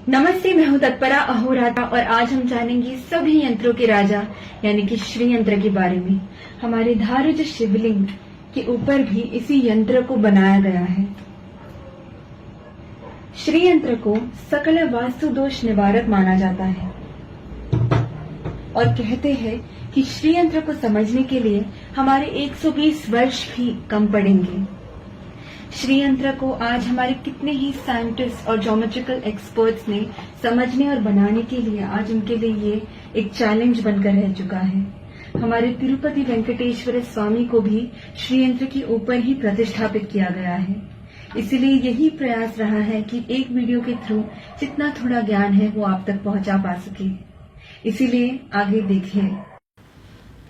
नमस्ते, मैं हूँ तत्परा अहोरात्रा और आज हम जानेंगे सभी यंत्रों के राजा यानी कि श्री यंत्र के बारे में। हमारे धारुज शिवलिंग के ऊपर भी इसी यंत्र को बनाया गया है। श्री यंत्र को सकल वास्तु दोष निवारक माना जाता है और कहते हैं कि श्री यंत्र को समझने के लिए हमारे 120 वर्ष भी कम पड़ेंगे। श्री यंत्र को आज हमारे कितने ही साइंटिस्ट और ज्योमेट्रिकल एक्सपर्ट्स ने समझने और बनाने के लिए आज उनके लिए ये एक चैलेंज बनकर रह चुका है। हमारे तिरुपति वेंकटेश्वर स्वामी को भी श्री यंत्र के ऊपर ही प्रतिष्ठापित किया गया है। इसीलिए यही प्रयास रहा है कि एक वीडियो के थ्रू जितना थोड़ा ज्ञान है वो आप तक पहुंचा पा सके। इसीलिए आगे देखिए।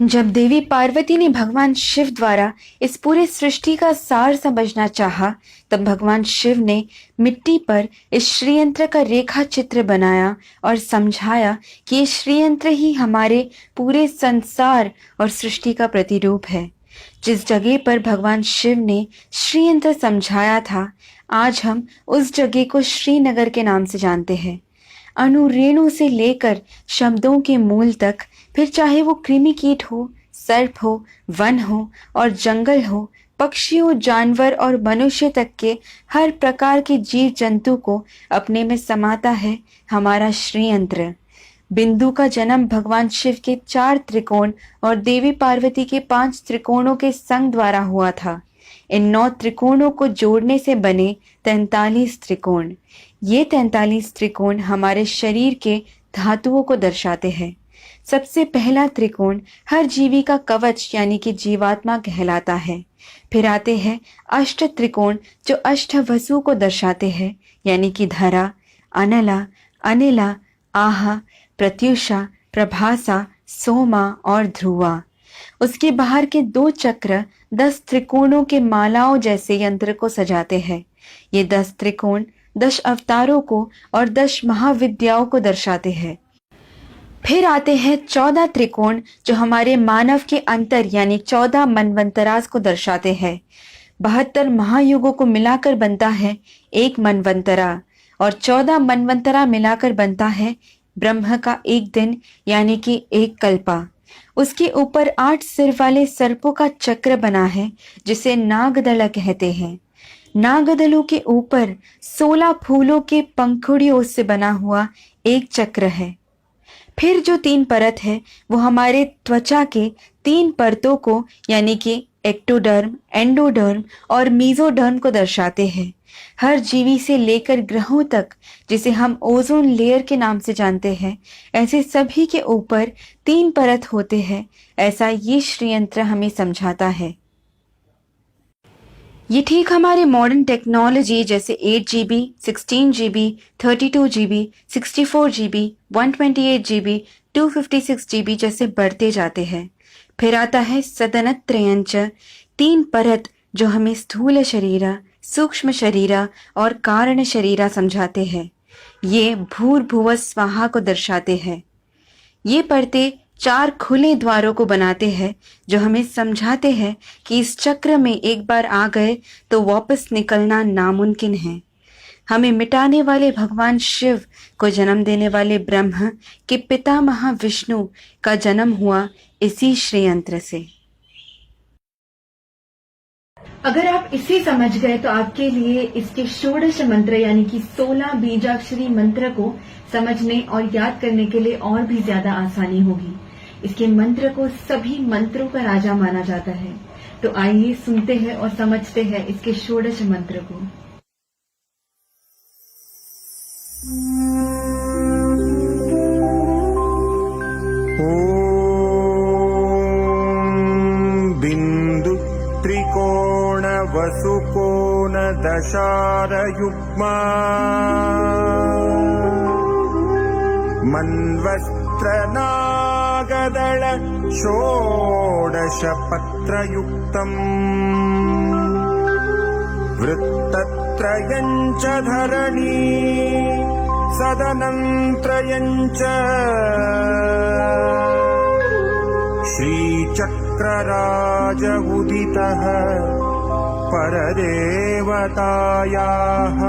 जब देवी पार्वती ने भगवान शिव द्वारा इस पूरे सृष्टि का सार समझना चाहा, तब भगवान शिव ने मिट्टी पर इस श्रीयंत्र का रेखा चित्र बनाया और समझाया कि ये श्रीयंत्र ही हमारे पूरे संसार और सृष्टि का प्रतिरूप है। जिस जगह पर भगवान शिव ने श्रीयंत्र समझाया था, आज हम उस जगह को श्रीनगर के नाम से जानते हैं। अणु रेणु से लेकर शब्दों के मूल तक, फिर चाहे वो कृमि कीट हो, सर्प हो, वन हो और जंगल हो, पक्षियों, जानवर और मनुष्य तक के हर प्रकार के जीव जंतु को अपने में समाता है हमारा श्रीयंत्र। बिंदु का जन्म भगवान शिव के 4 त्रिकोण और देवी पार्वती के 5 त्रिकोणों के संग द्वारा हुआ था। इन 9 त्रिकोणों को जोड़ने से बने 43 त्रिकोण। ये 43 त्रिकोण हमारे शरीर के धातुओं को दर्शाते हैं। सबसे पहला त्रिकोण हर जीवी का कवच यानी कि जीवात्मा कहलाता है। फिर आते हैं अष्ट त्रिकोण जो अष्ट वसु को दर्शाते हैं यानी कि धरा, अनला, अनिला, आहा, प्रत्युषा, प्रभासा, सोमा और ध्रुवा। उसके बाहर के 2 चक्र 10 त्रिकोणों के मालाओं जैसे यंत्र को सजाते हैं। ये 10 त्रिकोण 10 अवतारों को और 10 महाविद्याओं को दर्शाते हैं। फिर आते हैं 14 त्रिकोण जो हमारे मानव के अंतर यानी 14 मनवंतरास को दर्शाते हैं। 72 महायुगों को मिलाकर बनता है एक मनवंतरा और 14 मनवंतरा मिलाकर बनता है ब्रह्म का एक दिन यानी कि एक कल्पा। उसके ऊपर 8 सिर वाले सर्पों का चक्र बना है जिसे नागदल कहते हैं। नागदलों के ऊपर 16 फूलों के पंखुड़ियों से बना हुआ एक चक्र है। फिर जो 3 परत है वो हमारे त्वचा के 3 परतों को यानी कि एक्टोडर्म, एंडोडर्म और मीजोडर्म को दर्शाते हैं। हर जीवी से लेकर ग्रहों तक, जिसे हम ओजोन लेयर के नाम से जानते हैं, ऐसे सभी के ऊपर 3 परत होते हैं। ऐसा ये श्रीयंत्र हमें समझाता है। ये ठीक हमारे मॉडर्न टेक्नोलॉजी जैसे 8 GB, 16 GB, 32 GB, 64 GB, 128 GB, 256 GB जैसे बढ़ते जाते हैं। फिर आता है सदनत्रयंच 3 परत जो हमें स्थूल शरीरा, सूक्ष्म शरीरा और कारण शरीरा समझाते हैं। ये भूर्भुव स्वाहा को दर्शाते हैं। ये परतें 4 खुले द्वारों को बनाते हैं जो हमें समझाते हैं कि इस चक्र में एक बार आ गए तो वापस निकलना नामुमकिन है। हमें मिटाने वाले भगवान शिव को जन्म देने वाले ब्रह्म के पितामह विष्णु का जन्म हुआ इसी श्रीयंत्र से। अगर आप इसे समझ गए तो आपके लिए इसके षोडश मंत्र यानी कि 16 बीजाक्षरी मंत्र को समझने और याद करने के लिए और भी ज्यादा आसानी होगी। इसके मंत्र को सभी मंत्रों का राजा माना जाता है। तो आइए सुनते हैं और समझते हैं इसके षोडश मंत्र को। बिंदु त्रिकोण वसुकोण दशार युग्मा मन्वस्त्र नागदल षोडश पत्रयुक्तम् वृत्तत्रयञ्च धरणी सदनंत्रयञ्च श्रीचक्रराज उदितः परदेवतायाः